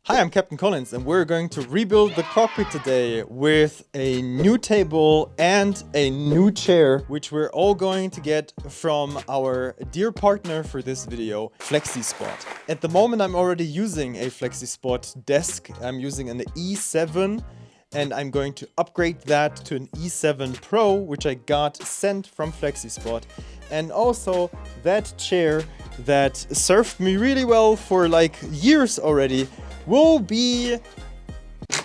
Hi, I'm Captain Collins and we're going to rebuild the cockpit today with a new table and a new chair, which we're all going to get from our dear partner for this video, FlexiSpot. At the moment, I'm already using a FlexiSpot desk. I'm using an E7 and I'm going to upgrade that to an E7 Pro, which I got sent from FlexiSpot. And also that chair that served me really well for like years already will be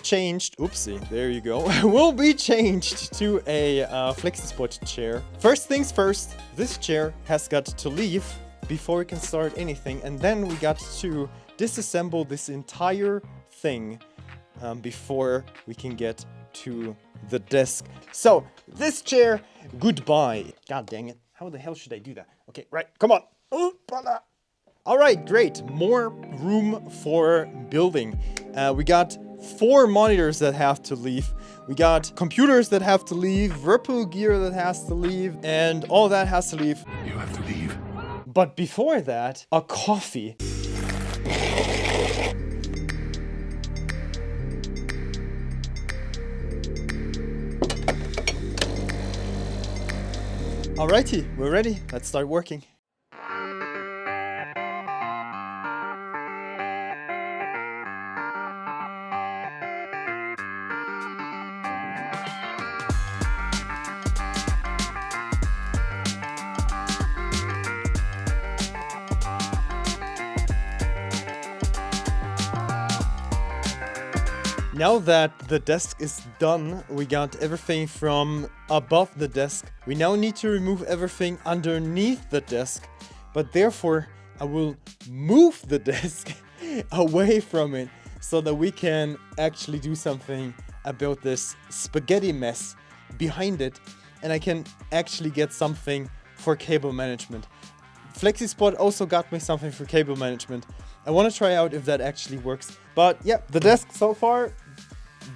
changed. Oopsie, there you go. Will be changed to a FlexiSpot chair. First things first, this chair has got to leave before we can start anything. And then we got to disassemble this entire thing before we can get to the desk. So this chair, goodbye. God dang it. How the hell should I do that? Okay, right, come on. All right, great. More room for building. We got 4 monitors that have to leave. We got computers that have to leave, Whirlpool gear that has to leave, and all that has to leave. You have to leave. But before that, a coffee. Alrighty, we're ready. Let's start working. Now that the desk is done, we got everything from above the desk. We now need to remove everything underneath the desk, but therefore I will move the desk away from it so that we can actually do something about this spaghetti mess behind it, and I can actually get something for cable management. FlexiSpot also got me something for cable management. I want to try out if that actually works. But yeah, the desk so far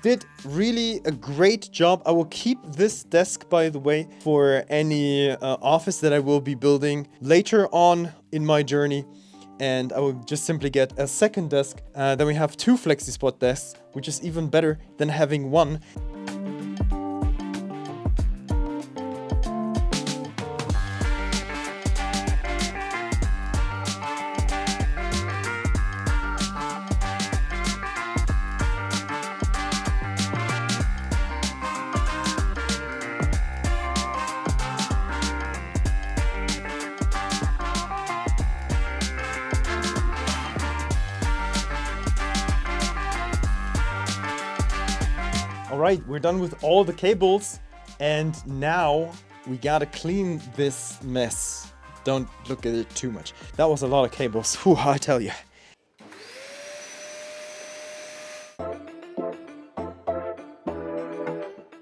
did really a great job. I will keep this desk, by the way, for any office that I will be building later on in my journey. And I will just simply get a second desk. Then we have 2 FlexiSpot desks, which is even better than having one. Alright, we're done with all the cables, and now we gotta clean this mess. Don't look at it too much. That was a lot of cables, whew, I tell you.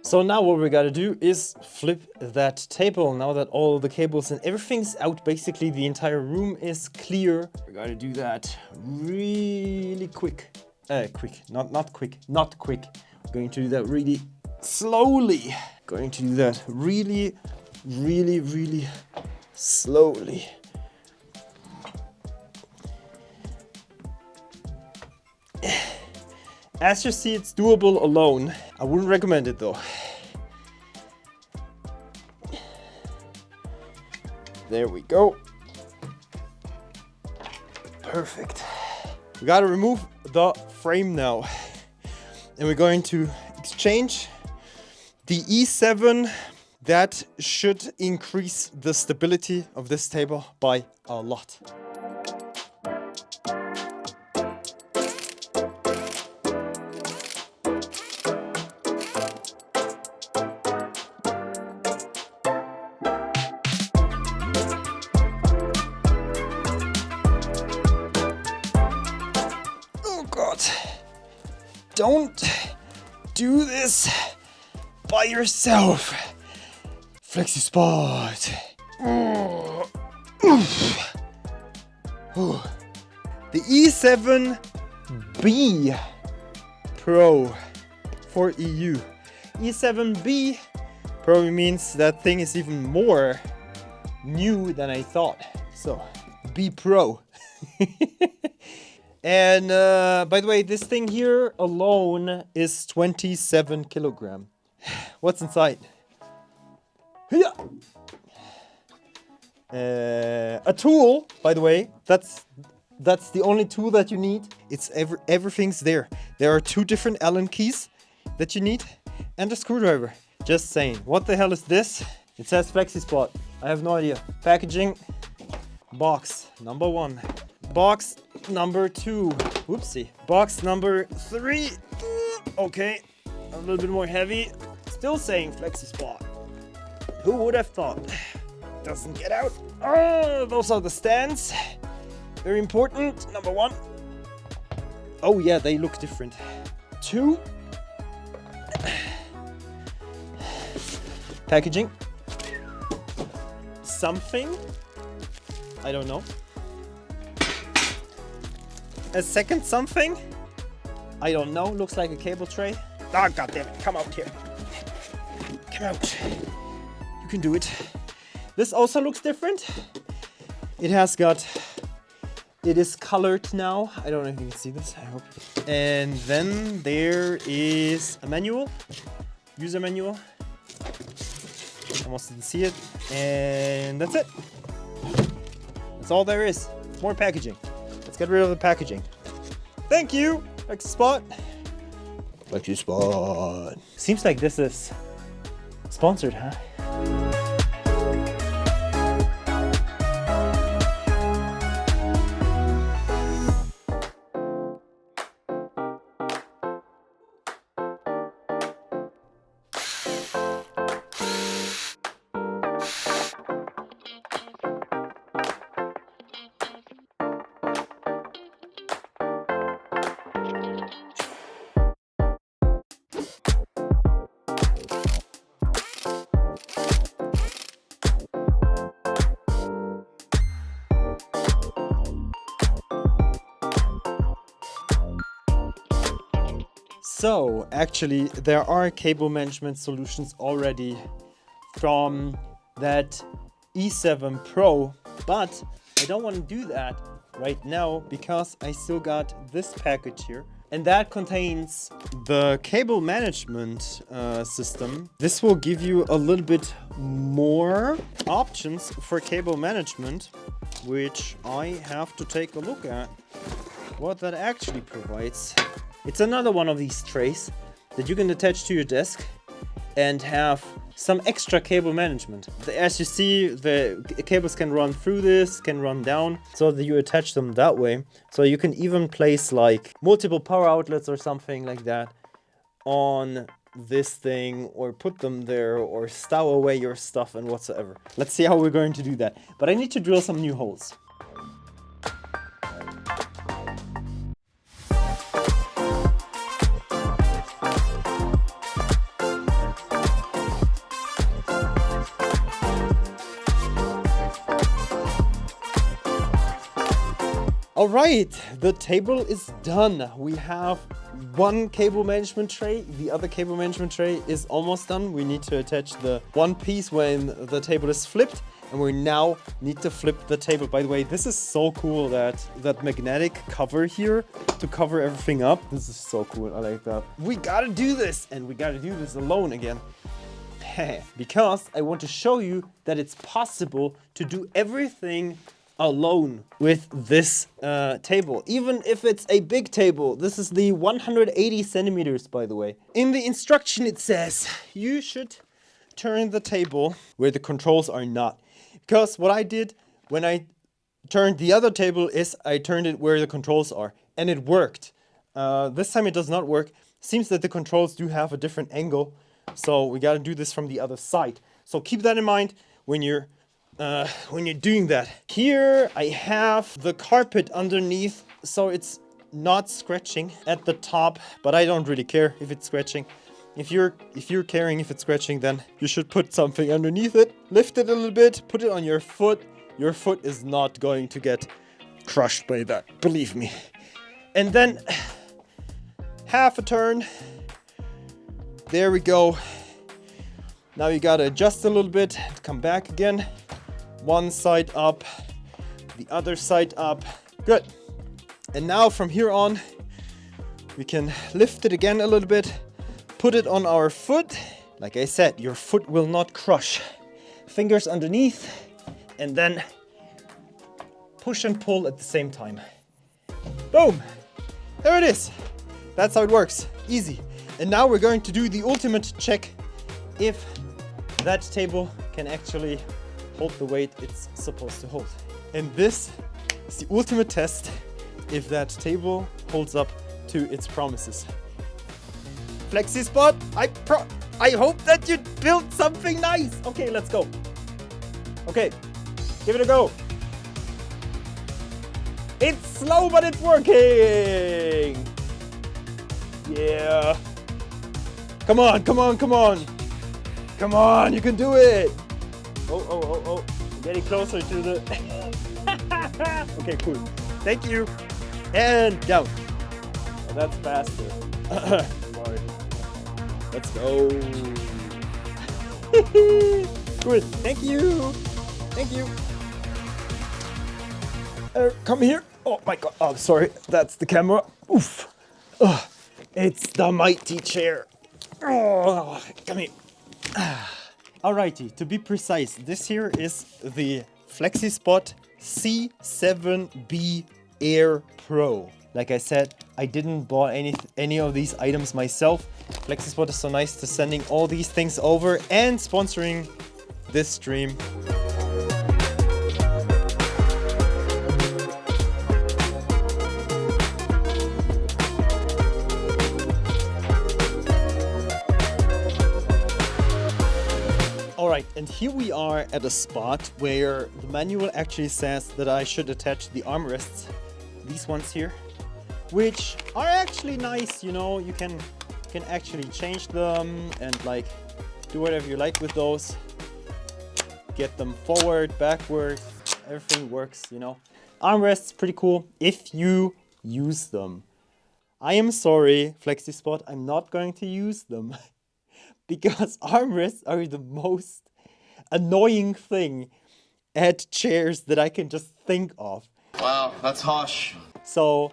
So now what we gotta do is flip that table. Now that all the cables and everything's out, basically the entire room is clear. We gotta do that really quick. Not quick. Going to do that really slowly. Going to do that really slowly. As you see, it's doable alone. I wouldn't recommend it though. There we go. Perfect. We gotta remove the frame now. And we're going to exchange the E7. That should increase the stability of this table by a lot. Oh God. Don't do this by yourself. FlexiSpot. The E7B Pro for EU. E7B probably means that thing is even more new than I thought. So, B Pro. And by the way, this thing here alone is 27 kilogram. What's inside? A tool, by the way. That's the only tool that you need. It's everything's there. There are 2 different Allen keys that you need and a screwdriver. Just saying. What the hell is this? It says FlexiSpot. I have no idea. Packaging. Box number 1. Box number 2. Whoopsie. Box number 3. Okay. A little bit more heavy. Still saying FlexiSpot. Who would have thought? Doesn't get out. Oh, those are the stands. Very important. Number 1. Oh yeah, they look different. 2. Packaging. Something. I don't know. A second something. I don't know. Looks like a cable tray. Ah, God damn it. Come out here. Come out. You can do it. This also looks different. It is colored now. I don't know if you can see this, I hope. And then there is a manual, user manual. Almost didn't see it. And that's it. That's all there is. More packaging. Let's get rid of the packaging. Thank you, FlexiSpot. FlexiSpot. Seems like this is sponsored, huh? So actually there are cable management solutions already from that E7 Pro, but I don't want to do that right now because I still got this package here, and that contains the cable management system. This will give you a little bit more options for cable management, which I have to take a look at what that actually provides. It's another one of these trays that you can attach to your desk and have some extra cable management. As you see, the cables can run through this, can run down, so that you attach them that way. So you can even place like multiple power outlets or something like that on this thing, or put them there, or stow away your stuff and whatsoever. Let's see how we're going to do that. But I need to drill some new holes. All right, the table is done. We have one cable management tray. The other cable management tray is almost done. We need to attach the one piece when the table is flipped, and we now need to flip the table. By the way, this is so cool, that magnetic cover here to cover everything up. This is so cool. I like that. We gotta do this, and we gotta do this alone again. Because I want to show you that it's possible to do everything alone with this table, even if it's a big table. This is the 180 centimeters, by the way. In the instruction it says you should turn the table where the controls are not, because what I did when I turned the other table is I turned it where the controls are, and it worked. This time it does not work. Seems that the controls do have a different angle, so we got to do this from the other side. So keep that in mind when you're doing that. Here I have the carpet underneath, so it's not scratching at the top, but I don't really care if it's scratching. If you're caring if it's scratching, then you should put something underneath it, lift it a little bit, put it on your foot. Your foot is not going to get crushed by that, believe me. And then half a turn. There we go. Now you gotta adjust a little bit, come back again. One side up, the other side up. Good. And now from here on, we can lift it again a little bit, put it on our foot. Like I said, your foot will not crush. Fingers underneath, and then push and pull at the same time. Boom! There it is. That's how it works. Easy. And now we're going to do the ultimate check if that table can actually hold the weight it's supposed to hold. And this is the ultimate test if that table holds up to its promises. FlexiSpot, I hope that you built something nice. Okay, let's go. Okay, give it a go. It's slow, but it's working. Yeah. Come on, come on, come on. Come on, you can do it. Oh. Getting closer to the... Okay, cool. Thank you. And down. Oh, that's faster. Sorry. Let's go. Good. Thank you. Thank you. Come here. Oh my God. Oh, sorry. That's the camera. Oof. It's the mighty chair. Oh, come here. Alrighty, to be precise, this here is the FlexiSpot C7 Air Pro. Like I said, I didn't buy any of these items myself. FlexiSpot is so nice to sending all these things over and sponsoring this stream. Alright, and here we are at a spot where the manual actually says that I should attach the armrests, these ones here, which are actually nice, you know, you can actually change them and like do whatever you like with those. Get them forward, backward, everything works, you know. Armrests, pretty cool if you use them. I am sorry, FlexiSpot, I'm not going to use them. Because armrests are the most annoying thing at chairs that I can just think of. Wow, that's harsh. So,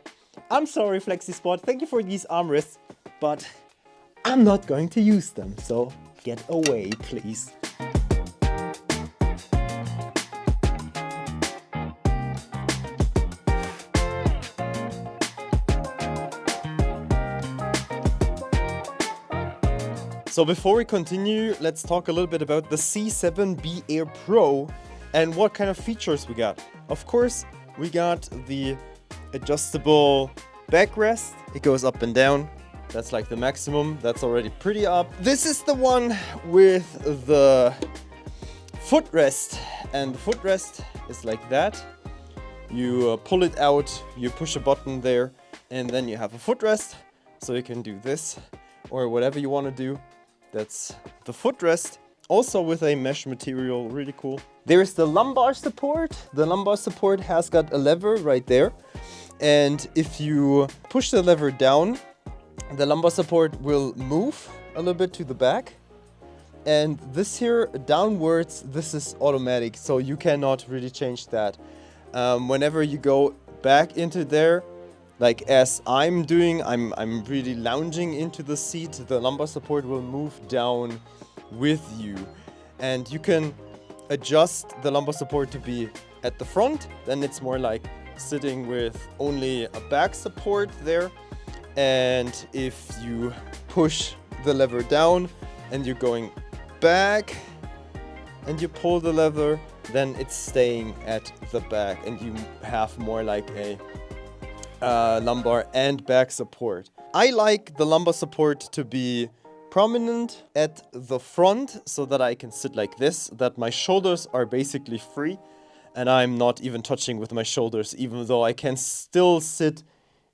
I'm sorry FlexiSpot, thank you for these armrests, but I'm not going to use them. So, get away, please. So before we continue, let's talk a little bit about the C7 Air Pro and what kind of features we got. Of course, we got the adjustable backrest. It goes up and down. That's like the maximum. That's already pretty up. This is the one with the footrest. And the footrest is like that. You pull it out, you push a button there, and then you have a footrest. So you can do this or whatever you want to do. That's the footrest, also with a mesh material, really cool. There's the lumbar support. The lumbar support has got a lever right there. And if you push the lever down, the lumbar support will move a little bit to the back. And this here, downwards, this is automatic, so you cannot really change that. Whenever you go back into there, like as I'm doing, I'm really lounging into the seat, the lumbar support will move down with you. And you can adjust the lumbar support to be at the front, then it's more like sitting with only a back support there. And if you push the lever down and you're going back and you pull the lever, then it's staying at the back and you have more like a lumbar and back support. I like the lumbar support to be prominent at the front so that I can sit like this, that my shoulders are basically free and I'm not even touching with my shoulders, even though I can still sit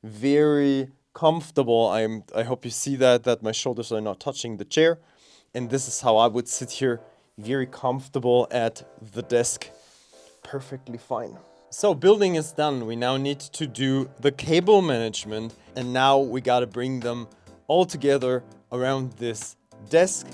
very comfortable. I hope you see that my shoulders are not touching the chair, and this is how I would sit here, very comfortable at the desk, perfectly fine. So building is done. We now need to do the cable management, and now we gotta bring them all together around this desk.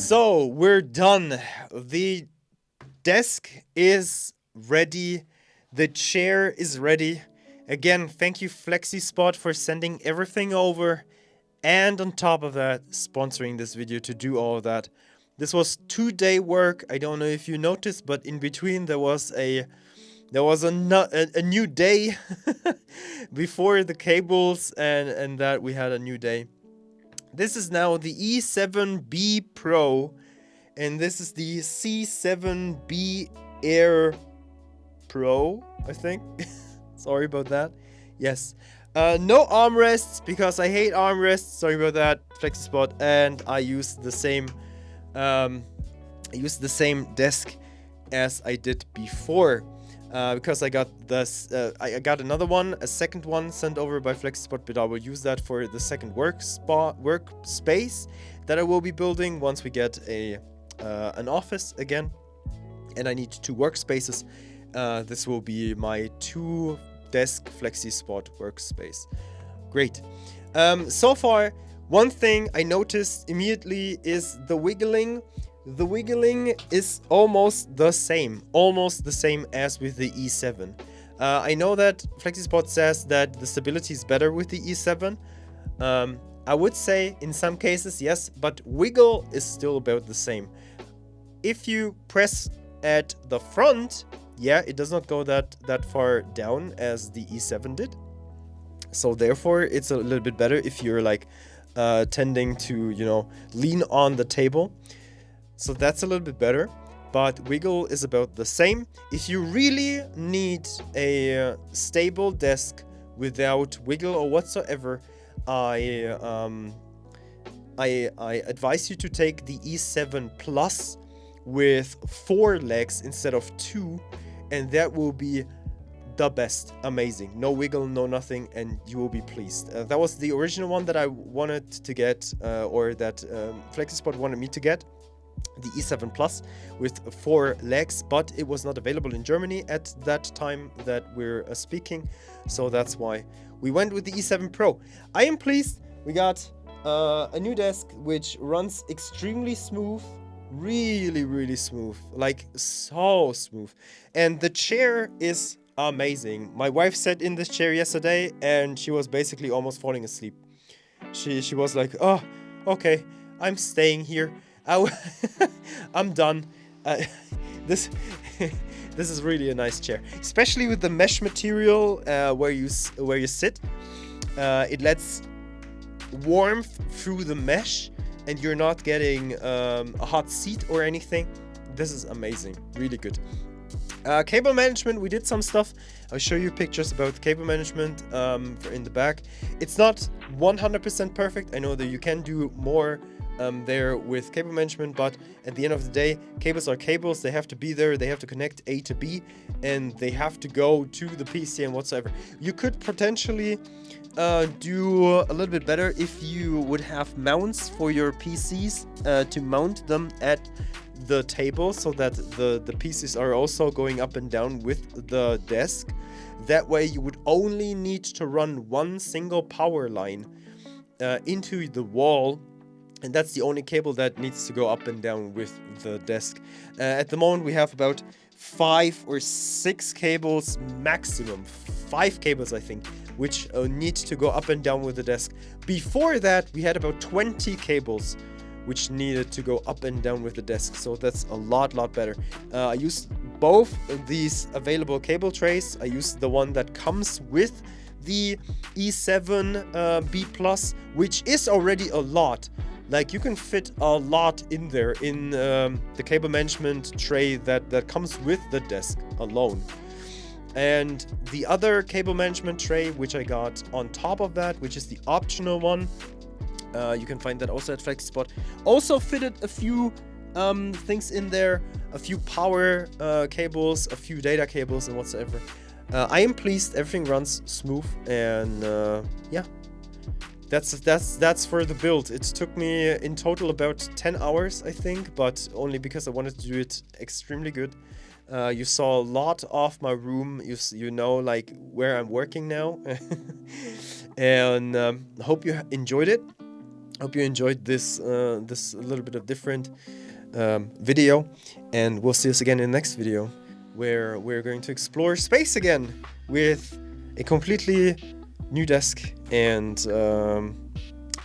So we're done. The desk is ready. The chair is ready. Again, thank you FlexiSpot for sending everything over. And on top of that, sponsoring this video to do all of that. This was 2-day work. I don't know if you noticed, but in between there was a new day before the cables and that we had a new day. This is now the E7B Pro, and this is the C7B Air Pro, I think. Sorry about that. Yes. No armrests, because I hate armrests. Sorry about that, FlexiSpot. And I used the same desk as I did before. Because I got this, I got another one, a second one sent over by FlexiSpot, but I will use that for the second workspace that I will be building once we get an office again. And I need 2 workspaces. This will be my 2-desk FlexiSpot workspace. Great. So far, one thing I noticed immediately is the wiggling. The wiggling is almost the same as with the E7. I know that FlexiSpot says that the stability is better with the E7. I would say in some cases yes, but wiggle is still about the same. If you press at the front, yeah, it does not go that far down as the E7 did. So therefore, it's a little bit better if you're like tending to, you know, lean on the table. So that's a little bit better, but wiggle is about the same. If you really need a stable desk without wiggle or whatsoever, I advise you to take the E7 Plus with 4 legs instead of 2, and that will be the best. Amazing. No wiggle, no nothing, and you will be pleased. That was the original one that I wanted to get, or that FlexiSpot wanted me to get. The E7 Plus with 4 legs, but it was not available in Germany at that time that we're speaking, so that's why we went with the E7 Pro. I am pleased. We got a new desk which runs extremely smooth, really smooth, like so smooth, and the chair is amazing. My wife sat in this chair yesterday and she was basically almost falling asleep. She was like, oh, okay, I'm staying here. I'm done. This is really a nice chair, especially with the mesh material where you sit. It lets warmth through the mesh, and you're not getting a hot seat or anything. This is amazing, really good. Cable management, we did some stuff. I'll show you pictures about cable management in the back. It's not 100% perfect. I know that you can do more there with cable management, but at the end of the day, cables are cables. They have to be there, they have to connect A to B, and they have to go to the PC and whatsoever. You could potentially do a little bit better if you would have mounts for your PCs to mount them at the table, so that the pieces are also going up and down with the desk. That way you would only need to run one single power line into the wall, and that's the only cable that needs to go up and down with the desk. At the moment we have about 5 or 6 cables maximum, 5 cables I think, which need to go up and down with the desk. Before that we had about 20 cables which needed to go up and down with the desk, so that's a lot better. I used both of these available cable trays. I used the one that comes with the E7 B Plus, which is already a lot. Like, you can fit a lot in there in the cable management tray that comes with the desk alone. And the other cable management tray, which I got on top of that, which is the optional one, you can find that also at FlexiSpot, also fitted a few things in there, a few power cables, a few data cables and whatsoever. I am pleased, everything runs smooth, and yeah, that's for the build. It took me in total about 10 hours, I think, but only because I wanted to do it extremely good. You saw a lot of my room, you know, like where I'm working now. And hope you enjoyed it. Hope you enjoyed this this little bit of different video, and we'll see us again in the next video, where we're going to explore space again with a completely new desk, and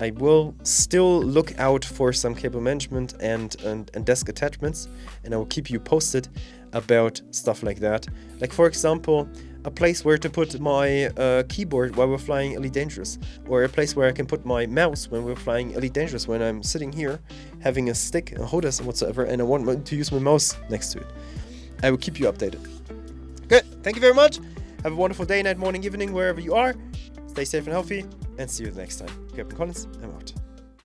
I will still look out for some cable management and desk attachments, and I will keep you posted about stuff like that. Like, for example, a place where to put my keyboard while we're flying Elite Dangerous, or a place where I can put my mouse when we're flying Elite Dangerous, when I'm sitting here having a stick, a HOTAS and whatsoever, and I want to use my mouse next to it. I will keep you updated. Good, thank you very much. Have a wonderful day, night, morning, evening, wherever you are. Stay safe and healthy, and see you next time. Captain Collins, I'm out.